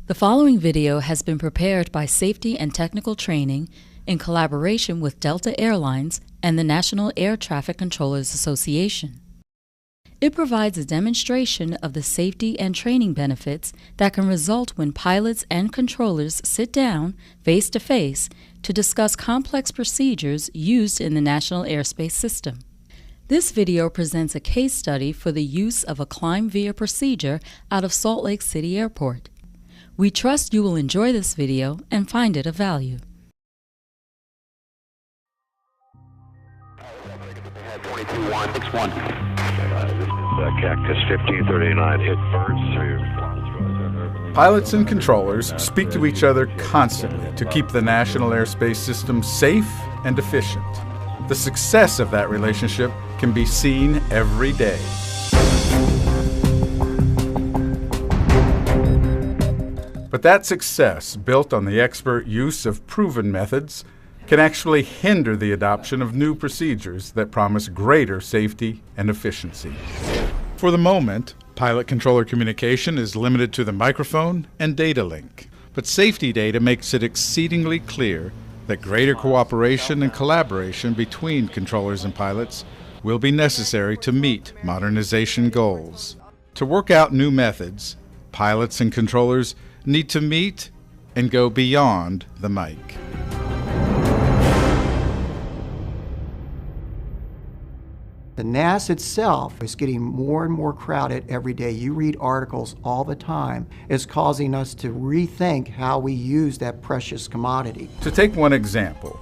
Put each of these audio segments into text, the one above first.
The following video has been prepared by Safety and Technical Training in collaboration with Delta Airlines and the National Air Traffic Controllers Association. It provides a demonstration of the safety and training benefits that can result when pilots and controllers sit down face-to-face to discuss complex procedures used in the National Airspace System. This video presents a case study for the use of a climb via procedure out of Salt Lake City Airport. We trust you will enjoy this video and find it of value. This is Cactus 1539 hit birds. Pilots and controllers speak to each other constantly to keep the National Airspace System safe and efficient. The success of that relationship can be seen every day. But that success, built on the expert use of proven methods, can actually hinder the adoption of new procedures that promise greater safety and efficiency. For the moment, pilot-controller communication is limited to the microphone and data link. But safety data makes it exceedingly clear that greater cooperation and collaboration between controllers and pilots will be necessary to meet modernization goals. To work out new methods, pilots and controllers need to meet and go beyond the mic. The NAS itself is getting more and more crowded every day. You read articles all the time. It's causing us to rethink how we use that precious commodity. To take one example,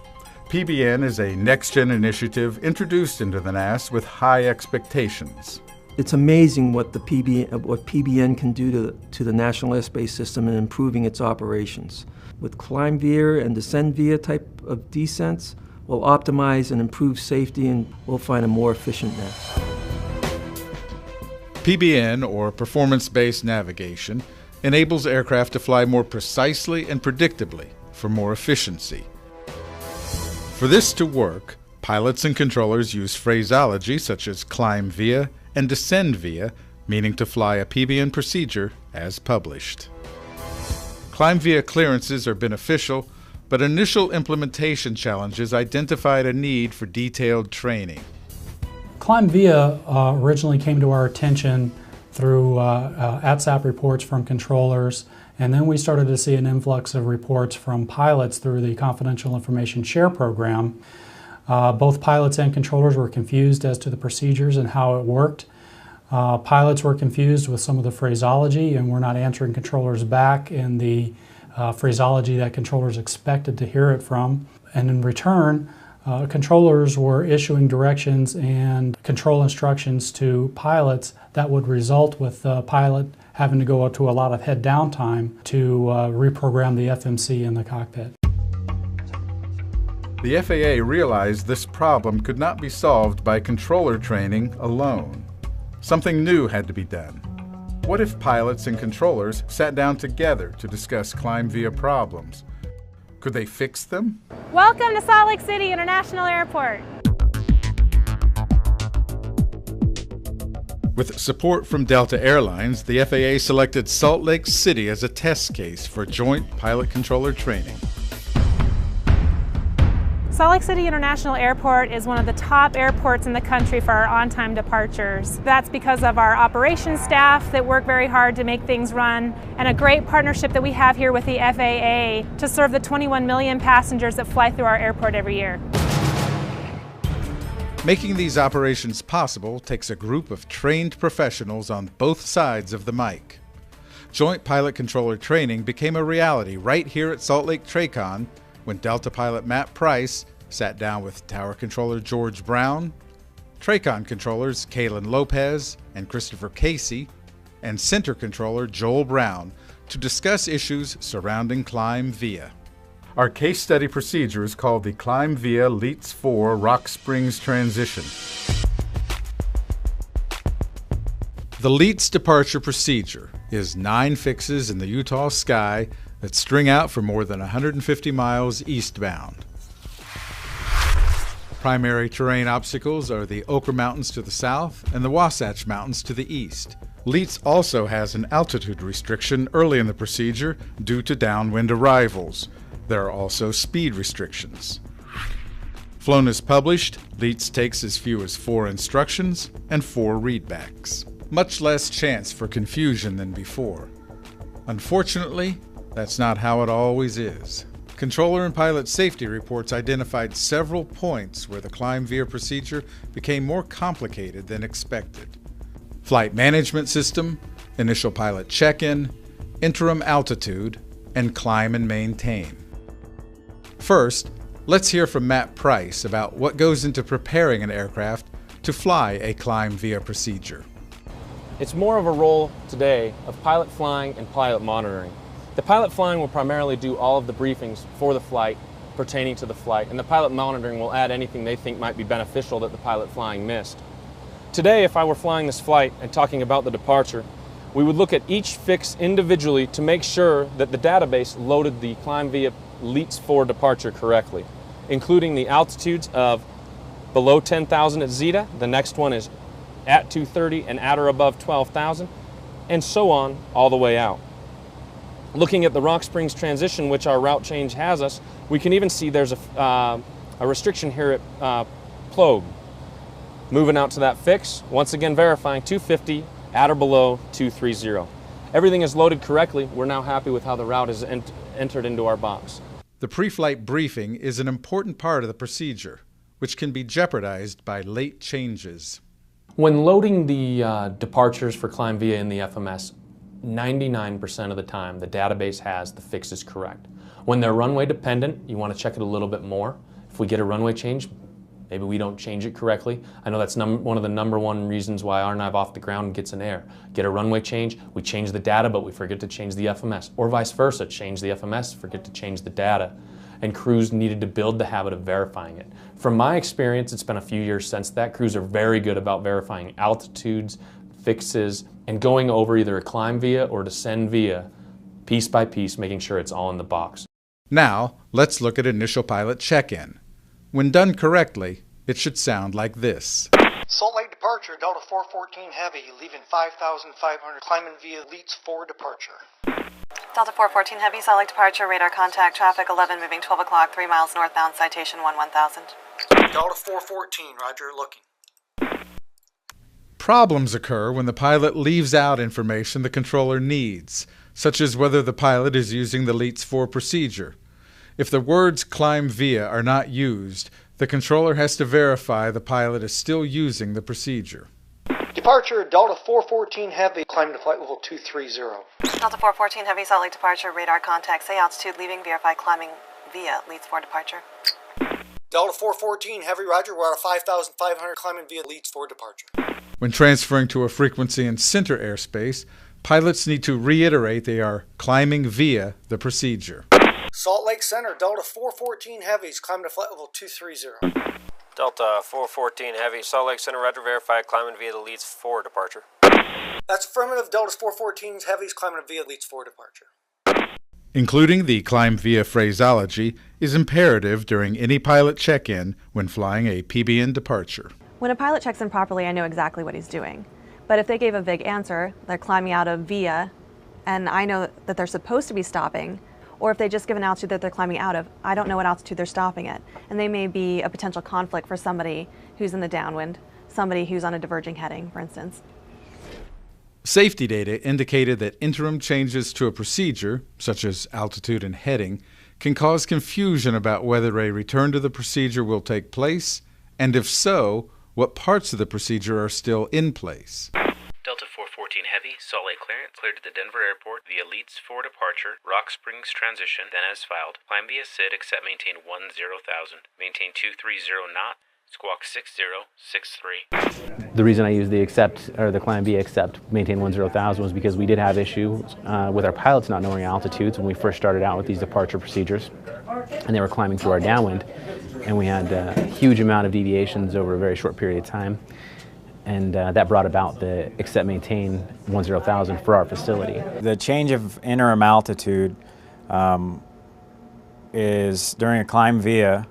PBN is a next-gen initiative introduced into the NAS with high expectations. It's amazing what PBN can do to the National Airspace System in improving its operations. With climb via and descend via type of descents, we'll optimize and improve safety, and we'll find a more efficient net. PBN, or Performance-Based Navigation, enables aircraft to fly more precisely and predictably for more efficiency. For this to work, pilots and controllers use phraseology such as climb via and descend via, meaning to fly a PBN procedure as published. Climb via clearances are beneficial, but initial implementation challenges identified a need for detailed training. Climb via originally came to our attention through ATSAP reports from controllers, and then we started to see an influx of reports from pilots through the Confidential Information Share Program. Both pilots and controllers were confused as to the procedures and how it worked. Pilots were confused with some of the phraseology and were not answering controllers back in the phraseology that controllers expected to hear it from. And in return, controllers were issuing directions and control instructions to pilots that would result with the pilot having to go to a lot of head down time to reprogram the FMC in the cockpit. The FAA realized this problem could not be solved by controller training alone. Something new had to be done. What if pilots and controllers sat down together to discuss climb via problems? Could they fix them? Welcome to Salt Lake City International Airport. With support from Delta Airlines, the FAA selected Salt Lake City as a test case for joint pilot-controller training. Salt Lake City International Airport is one of the top airports in the country for our on-time departures. That's because of our operations staff that work very hard to make things run, and a great partnership that we have here with the FAA to serve the 21 million passengers that fly through our airport every year. Making these operations possible takes a group of trained professionals on both sides of the mic. Joint pilot-controller training became a reality right here at Salt Lake TRACON when Delta pilot Matt Price sat down with Tower Controller George Brown, TRACON controllers Kaylin Lopez and Christopher Casey, and Center Controller Joel Brown to discuss issues surrounding climb via. Our case study procedure is called the Climb via LEATS 4 Rock Springs Transition. The LEATS departure procedure is 9 fixes in the Utah sky that string out for more than 150 miles eastbound. Primary terrain obstacles are the Ochre Mountains to the south and the Wasatch Mountains to the east, LEATS also has an altitude restriction early in the procedure due to downwind arrivals. There are also speed restrictions. Flown as published, LEATS takes as few as 4 instructions and 4 readbacks. Much less chance for confusion than before. Unfortunately, that's not how it always is. Controller and pilot safety reports identified several points where the climb veer procedure became more complicated than expected. Flight management system, initial pilot check-in, interim altitude, and climb and maintain. First, let's hear from Matt Price about what goes into preparing an aircraft to fly a climb via procedure. It's more of a role today of pilot flying and pilot monitoring. The pilot flying will primarily do all of the briefings for the flight pertaining to the flight, and the pilot monitoring will add anything they think might be beneficial that the pilot flying missed. Today, if I were flying this flight and talking about the departure, we would look at each fix individually to make sure that the database loaded the climb via LEATS 4 departure correctly, including the altitudes of below 10,000 at Zeta, the next one is at 230 and at or above 12,000, and so on all the way out. Looking at the Rock Springs transition, which our route change has us, we can even see there's a restriction here at Plogue. Moving out to that fix, once again verifying 250 at or below 230. Everything is loaded correctly. We're now happy with how the route is entered into our box. The pre-flight briefing is an important part of the procedure, which can be jeopardized by late changes. When loading the departures for climb via in the FMS, 99% of the time the database has the fixes correct. When they're runway dependent, you want to check it a little bit more. If we get a runway change, maybe we don't change it correctly. I know that's one of the number one reasons why our nav off the ground gets an error. Get a runway change, we change the data, but we forget to change the FMS. Or vice versa, change the FMS, forget to change the data. And crews needed to build the habit of verifying it. From my experience, it's been a few years since that. Crews are very good about verifying altitudes, fixes, and going over either a climb via or descend via, piece by piece, making sure it's all in the box. Now, let's look at initial pilot check-in. When done correctly, it should sound like this. Salt Lake departure, Delta 414 Heavy, leaving 5,500, climbing via LEATS 4 departure. Delta 414 Heavy, Salt Lake departure, radar contact, traffic 11, moving 12 o'clock, 3 miles northbound, citation 1000. Delta 414, roger, looking. Problems occur when the pilot leaves out information the controller needs, such as whether the pilot is using the LEATS 4 procedure. If the words climb via are not used, the controller has to verify the pilot is still using the procedure. Departure, Delta 414 Heavy, climb to flight level 230. Delta 414 Heavy, Salt Lake departure, radar contact, say altitude, leaving, verify climbing via LEATS 4 departure. Delta 414 Heavy, roger, we're at a 5,500, climbing via LEATS 4 departure. When transferring to a frequency in center airspace, pilots need to reiterate they are climbing via the procedure. Salt Lake Center, Delta 414 Heavies, climb to flight level 230. Delta 414 Heavy, Salt Lake Center, roger, verified, climbing via the LEATS 4 departure. That's affirmative, Delta 414 Heavies, climbing via LEATS 4 departure. Including the climb via phraseology is imperative during any pilot check-in when flying a PBN departure. When a pilot checks in properly, I know exactly what he's doing. But if they gave a vague answer, they're climbing out of via, and I know that they're supposed to be stopping, or if they just give an altitude that they're climbing out of, I don't know what altitude they're stopping at. And they may be a potential conflict for somebody who's in the downwind, somebody who's on a diverging heading, for instance. Safety data indicated that interim changes to a procedure, such as altitude and heading, can cause confusion about whether a return to the procedure will take place, and if so, what parts of the procedure are still in place. Delta 414 Heavy, Salt Lake clearance, cleared to the Denver airport via LEATS 4 departure, Rock Springs transition, then as filed. Climb via SID, accept maintain 10,000, maintain 230 knot, squawk 6063. The reason I used the accept, or the climb via accept, maintain 10,000 was because we did have issues with our pilots not knowing altitudes when we first started out with these departure procedures, and they were climbing through our downwind, and we had a huge amount of deviations over a very short period of time, and that brought about the accept maintain 10,000 for our facility. The change of interim altitude is during a climb via.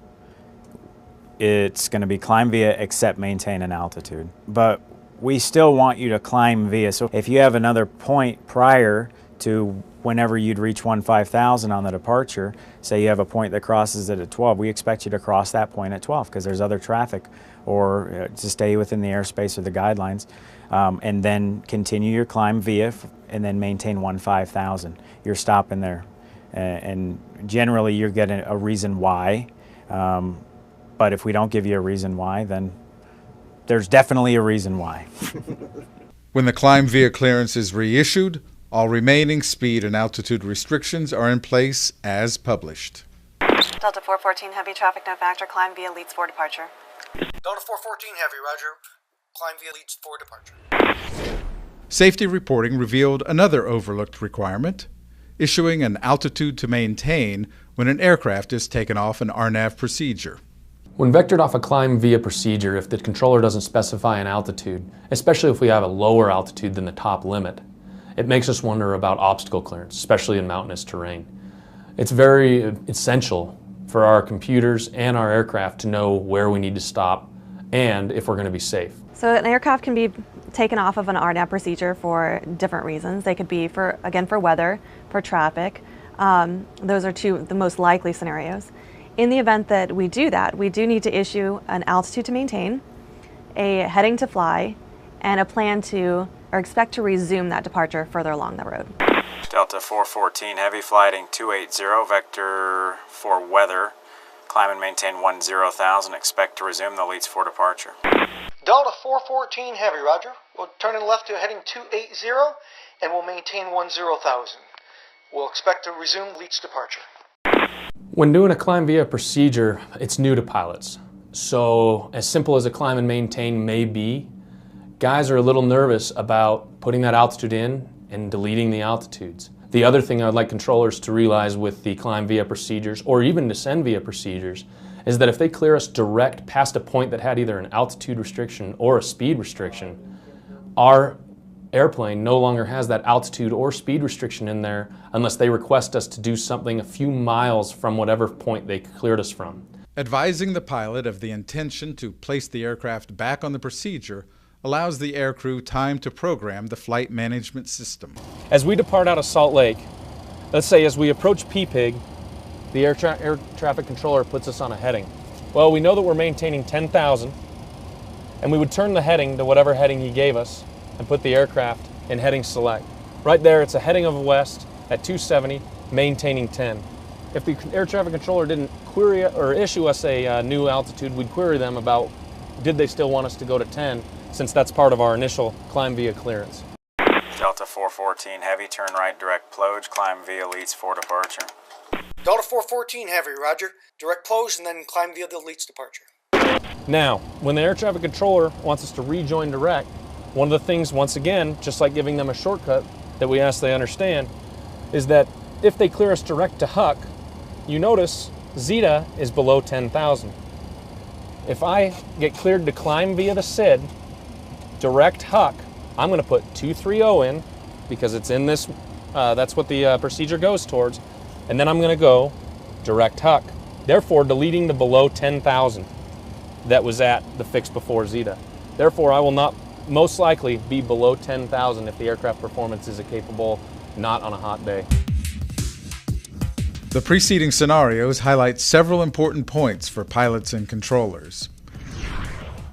It's going to be climb via accept maintain an altitude. But we still want you to climb via. So if you have another point prior to whenever you'd reach 15,000 on the departure, say you have a point that crosses it at 12, we expect you to cross that point at 12 because there's other traffic, or to stay within the airspace or the guidelines, and then continue your climb via and then maintain 15,000. You're stopping there. And generally you're getting a reason why, but if we don't give you a reason why, then there's definitely a reason why. When the climb via clearance is reissued, all remaining speed and altitude restrictions are in place as published. Delta 414 Heavy, traffic no factor, climb via leads for departure. Delta 414 Heavy, roger. Climb via leads for departure. Safety reporting revealed another overlooked requirement: issuing an altitude to maintain when an aircraft is taken off an RNAV procedure. When vectored off a climb via procedure, if the controller doesn't specify an altitude, especially if we have a lower altitude than the top limit, it makes us wonder about obstacle clearance, especially in mountainous terrain. It's very essential for our computers and our aircraft to know where we need to stop and if we're going to be safe. So an aircraft can be taken off of an RNAV procedure for different reasons. They could be for weather, for traffic. Those are the most likely scenarios. In the event that we do that, we do need to issue an altitude to maintain, a heading to fly, and a plan to, or expect to resume that departure further along the road. Delta 414 Heavy, flighting 280, vector for weather, climb and maintain 10,000, expect to resume the leads for departure. Delta 414 Heavy, roger. We'll turn in left to heading 280 and we'll maintain 10,000. We'll expect to resume leads departure. When doing a climb via procedure, it's new to pilots. So as simple as a climb and maintain may be, guys are a little nervous about putting that altitude in and deleting the altitudes. The other thing I'd like controllers to realize with the climb via procedures, or even descend via procedures, is that if they clear us direct past a point that had either an altitude restriction or a speed restriction, our airplane no longer has that altitude or speed restriction in there unless they request us to do something a few miles from whatever point they cleared us from. Advising the pilot of the intention to place the aircraft back on the procedure allows the aircrew time to program the flight management system. As we depart out of Salt Lake, let's say as we approach P-Pig, the air traffic controller puts us on a heading. Well, we know that we're maintaining 10,000, and we would turn the heading to whatever heading he gave us and put the aircraft in heading select. Right there, it's a heading of west at 270, maintaining 10. If the air traffic controller didn't query or issue us a new altitude, we'd query them about did they still want us to go to 10, since that's part of our initial climb via clearance. Delta 414 Heavy, turn right, direct plonge, climb via leads for departure. Delta 414 Heavy, roger. Direct plonge and then climb via the leads departure. Now, when the air traffic controller wants us to rejoin direct, one of the things, once again, just like giving them a shortcut that we ask they understand, is that if they clear us direct to Huck, you notice Zeta is below 10,000. If I get cleared to climb via the SID, direct Huck, I'm going to put 230 in because it's in this, that's what the procedure goes towards, and then I'm going to go direct Huck, therefore deleting the below 10,000 that was at the fix before Zeta. Therefore, I will not most likely be below 10,000 if the aircraft performance is capable, not on a hot day. The preceding scenarios highlight several important points for pilots and controllers.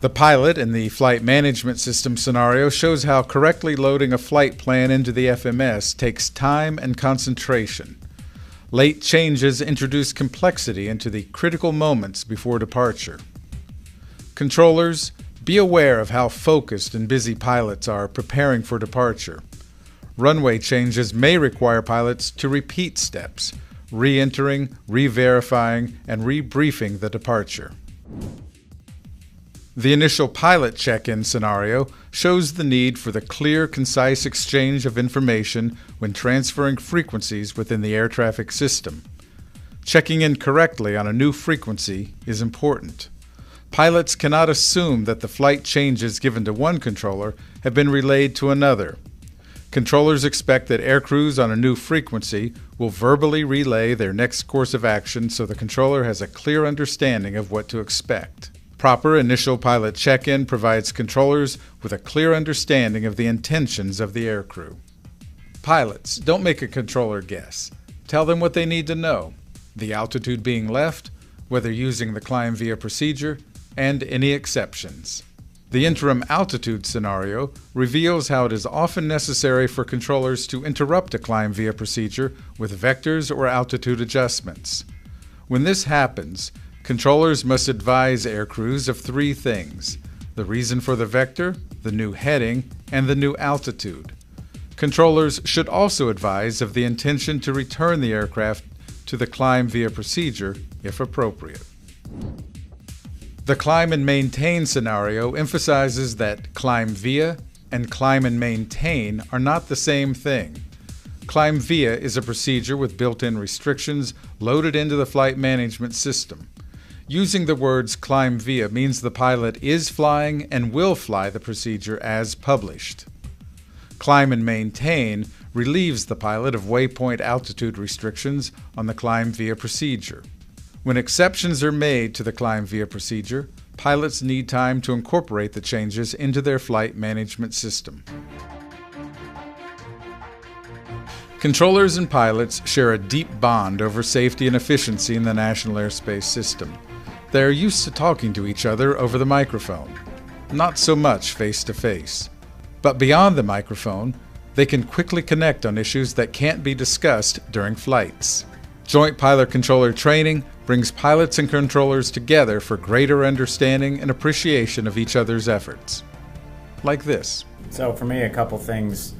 The pilot in the flight management system scenario shows how correctly loading a flight plan into the FMS takes time and concentration. Late changes introduce complexity into the critical moments before departure. Controllers, be aware of how focused and busy pilots are preparing for departure. Runway changes may require pilots to repeat steps, re-entering, re-verifying, and re-briefing the departure. The initial pilot check-in scenario shows the need for the clear, concise exchange of information when transferring frequencies within the air traffic system. Checking in correctly on a new frequency is important. Pilots cannot assume that the flight changes given to one controller have been relayed to another. Controllers expect that aircrews on a new frequency will verbally relay their next course of action so the controller has a clear understanding of what to expect. Proper initial pilot check-in provides controllers with a clear understanding of the intentions of the aircrew. Pilots, don't make a controller guess. Tell them what they need to know, the altitude being left, whether using the climb via procedure, and any exceptions. The interim altitude scenario reveals how it is often necessary for controllers to interrupt a climb via procedure with vectors or altitude adjustments. When this happens, controllers must advise aircrews of three things: the reason for the vector, the new heading, and the new altitude. Controllers should also advise of the intention to return the aircraft to the climb via procedure if appropriate. The climb and maintain scenario emphasizes that climb via and climb and maintain are not the same thing. Climb via is a procedure with built-in restrictions loaded into the flight management system. Using the words climb via means the pilot is flying and will fly the procedure as published. Climb and maintain relieves the pilot of waypoint altitude restrictions on the climb via procedure. When exceptions are made to the climb via procedure, pilots need time to incorporate the changes into their flight management system. Controllers and pilots share a deep bond over safety and efficiency in the National Airspace System. They are used to talking to each other over the microphone, not so much face-to-face. But beyond the microphone, they can quickly connect on issues that can't be discussed during flights. Joint pilot-controller training brings pilots and controllers together for greater understanding and appreciation of each other's efforts. Like this. So for me, a couple things.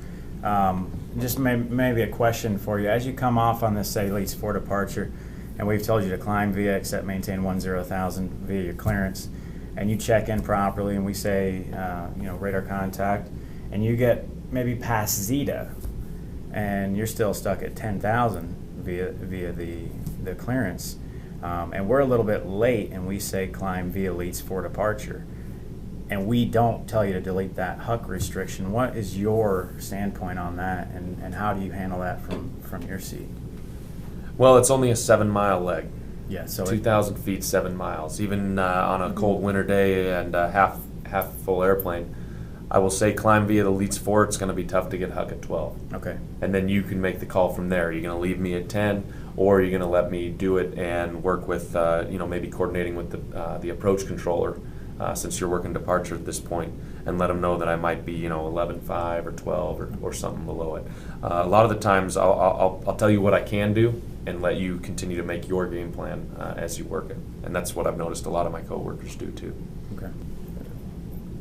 Just maybe a question for you. As you come off on this, say, Elites 4 departure, and we've told you to climb via, accept, maintain 10,000 via your clearance, and you check in properly, and we say, radar contact, and you get maybe past Zeta, and you're still stuck at 10,000 via the clearance, and we're a little bit late, and we say climb via Elites 4 departure, and we don't tell you to delete that HUC restriction. What is your standpoint on that, and how do you handle that from your seat? Well, it's only a 7-mile leg. Yeah, so 2,000 feet, 7 miles. Even on a cold winter day and a half full airplane, I will say climb via the Elites 4. It's going to be tough to get HUC at 12. Okay. And then you can make the call from there. You're going to leave me at 10, or you're going to let me do it and work with, maybe coordinating with the approach controller, since you're working departure at this point, and let them know that I might be, 11.5 or 12 or something below it. A lot of the times I'll tell you what I can do and let you continue to make your game plan as you work it. And that's what I've noticed a lot of my coworkers do too. Okay.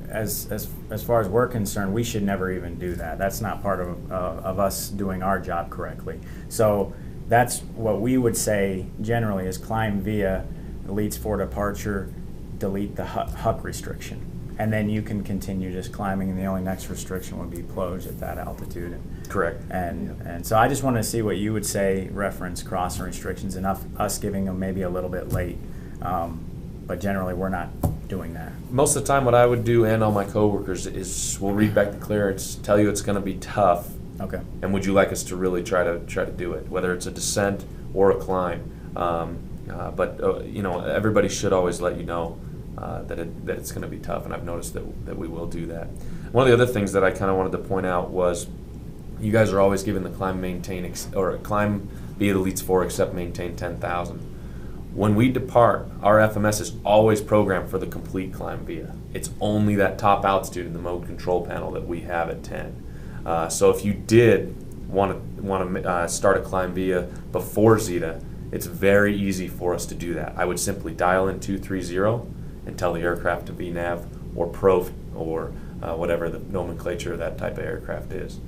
As far as we're concerned, we should never even do that. That's not part of us doing our job correctly. So that's what we would say generally is climb via Elites 4 departure, delete the HUC restriction. And then you can continue just climbing, and the only next restriction would be plonge at that altitude. Correct. And so I just want to see what you would say, reference crossing restrictions, and us giving them maybe a little bit late. But generally, we're not doing that. Most of the time, what I would do, and all my coworkers, is we'll read back the clearance, tell you it's going to be tough. Okay. And would you like us to really try to do it, whether it's a descent or a climb? Everybody should always let you know that it's going to be tough, and I've noticed that we will do that. One of the other things that I kind of wanted to point out was you guys are always giving the climb, maintain, or climb via the Elites 4, except maintain 10,000. When we depart, our FMS is always programmed for the complete climb via. It's only that top altitude in the mode control panel that we have at 10. So if you did want to start a climb via before Zeta, it's very easy for us to do that. I would simply dial in 230 and tell the aircraft to VNAV or PROF or whatever the nomenclature of that type of aircraft is.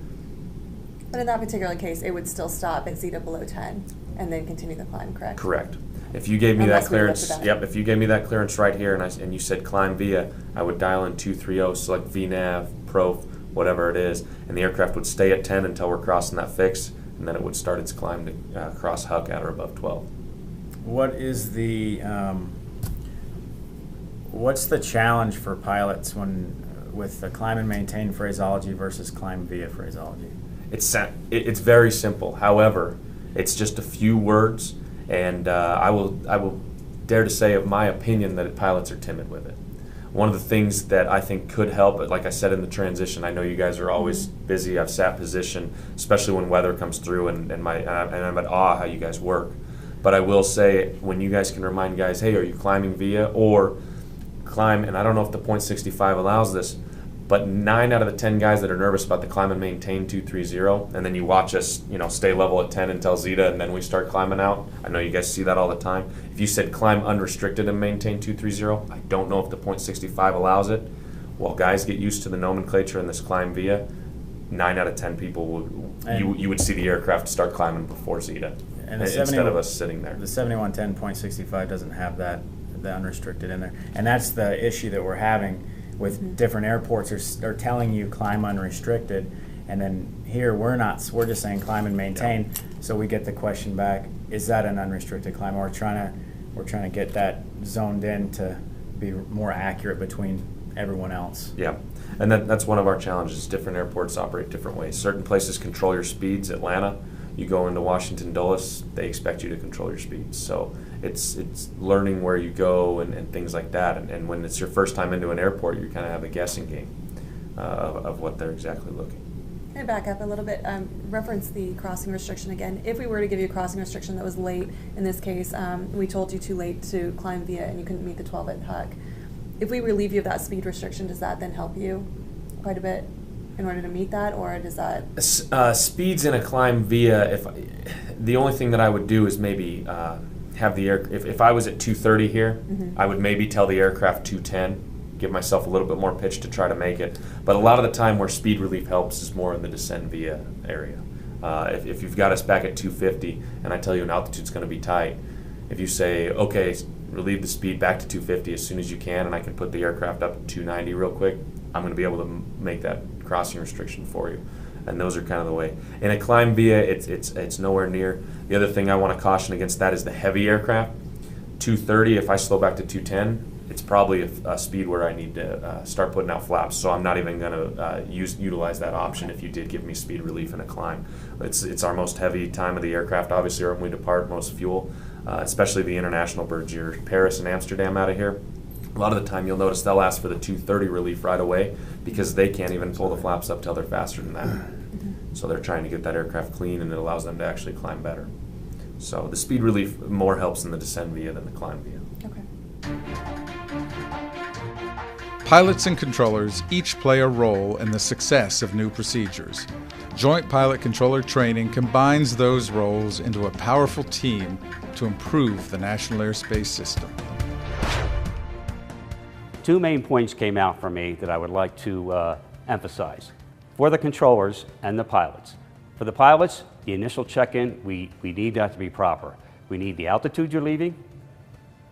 But in that particular case, it would still stop at Zeta below 10 and then continue the climb, correct? Correct. If you gave me that clearance, if you gave me that clearance right here and you said climb via, I would dial in 230, select VNAV, PROF, whatever it is, and the aircraft would stay at 10 until we're crossing that fix, and then it would start its climb to cross HUC at or above 12. What is what's the challenge for pilots with the climb and maintain phraseology versus climb via phraseology? It's very simple. However, it's just a few words, and I will dare to say, of my opinion, that pilots are timid with it. One of the things that I think could help, like I said in the transition, I know you guys are always busy. I've sat position, especially when weather comes through, and I'm at awe how you guys work. But I will say, when you guys can remind guys, hey, are you climbing via or climb? And I don't know if the .65 allows this, but 9 out of the 10 guys that are nervous about the climb and maintain 230, and then you watch us, stay level at 10 until Zeta, and then we start climbing out. I know you guys see that all the time. If you said climb unrestricted and maintain 230, I don't know if the .65 allows it. Well, guys get used to the nomenclature in this climb via. 9 out of 10 people you would see the aircraft start climbing before Zeta, and instead of us sitting there. The 7110.65 doesn't have the unrestricted in there, and that's the issue that we're having with different airports are telling you climb unrestricted, and then here we're just saying climb and maintain. So we get the question back, is that an unrestricted climb? We're trying to get that zoned in to be more accurate between everyone else. Yeah, and that's one of our challenges. Different airports operate different ways. Certain places control your speeds. Atlanta, you go into Washington Dulles, they expect you to control your speeds. So it's learning where you go and things like that. And when it's your first time into an airport, you kind of have a guessing game of what they're exactly looking. Can I back up a little bit? Reference the crossing restriction again. If we were to give you a crossing restriction that was late, in this case, we told you too late to climb via and you couldn't meet the 12 at Huck. If we relieve you of that speed restriction, does that then help you quite a bit in order to meet that, or does that? Speeds in a climb via, the only thing that I would do is maybe have the if I was at 230 here, I would maybe tell the aircraft 210, give myself a little bit more pitch to try to make it. But a lot of the time where speed relief helps is more in the descend via area. If you've got us back at 250 and I tell you an altitude's going to be tight, if you say, okay, relieve the speed back to 250 as soon as you can, and I can put the aircraft up to 290 real quick, I'm going to be able to make that crossing restriction for you. And those are kind of the way. In a climb via, it's nowhere near. The other thing I want to caution against that is the heavy aircraft. 230, if I slow back to 210, it's probably a speed where I need to start putting out flaps. So I'm not even going to utilize that option if you did give me speed relief in a climb. It's our most heavy time of the aircraft, obviously, or when we depart, most fuel, especially the international birds. Your Paris and Amsterdam out of here. A lot of the time you'll notice they'll ask for the 230 relief right away because they can't even pull the flaps up till they're faster than that. So they're trying to get that aircraft clean, and it allows them to actually climb better. So the speed relief more helps in the descend via than the climb via. Okay. Pilots and controllers each play a role in the success of new procedures. Joint pilot controller training combines those roles into a powerful team to improve the National Airspace System. Two main points came out for me that I would like to emphasize for the controllers and the pilots. For the pilots, the initial check-in, we need that to be proper. We need the altitude you're leaving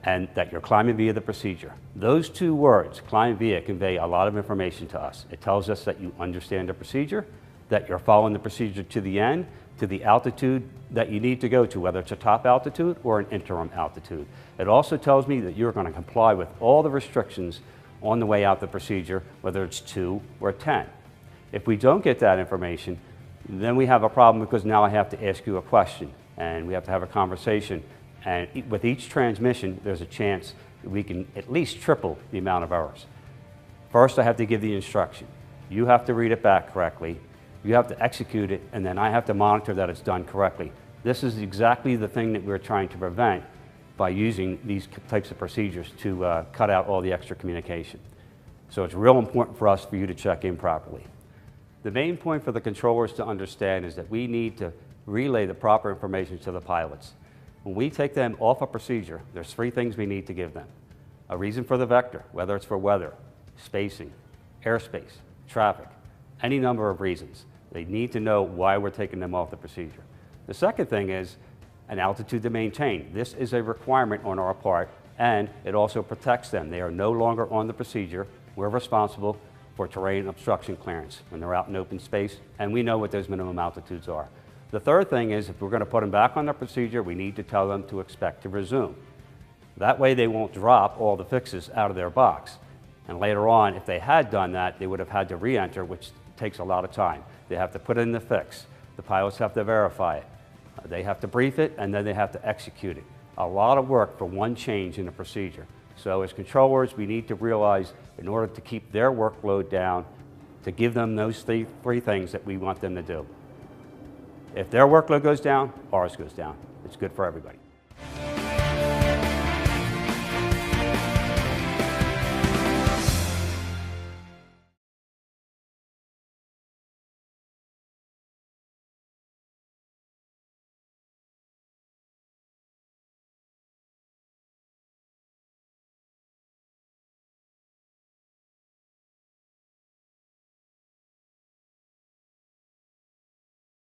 and that you're climbing via the procedure. Those two words, climb via, convey a lot of information to us. It tells us that you understand the procedure, that you're following the procedure to the end, to the altitude that you need to go to, whether it's a top altitude or an interim altitude. It also tells me that you're going to comply with all the restrictions on the way out the procedure, whether it's 2 or 10. If we don't get that information, then we have a problem because now I have to ask you a question and we have to have a conversation. And with each transmission, there's a chance that we can at least triple the amount of errors. First, I have to give the instruction. You have to read it back correctly. You have to execute it, and then I have to monitor that it's done correctly. This is exactly the thing that we're trying to prevent by using these types of procedures to cut out all the extra communication. So it's real important for us for you to check in properly. The main point for the controllers to understand is that we need to relay the proper information to the pilots. When we take them off a procedure, there's 3 things we need to give them. A reason for the vector, whether it's for weather, spacing, airspace, traffic, any number of reasons. They need to know why we're taking them off the procedure. The second thing is an altitude to maintain. This is a requirement on our part, and it also protects them. They are no longer on the procedure. We're responsible for terrain obstruction clearance when they're out in open space, and we know what those minimum altitudes are. The third thing is if we're going to put them back on the procedure, we need to tell them to expect to resume. That way they won't drop all the fixes out of their box. And later on, if they had done that, they would have had to re-enter, which takes a lot of time. They have to put in the fix. The pilots have to verify it. They have to brief it, and then they have to execute it. a lot of work for one change in the procedure. So as controllers, we need to realize in order to keep their workload down, to give them those three things that we want them to do. If their workload goes down, ours goes down. It's good for everybody.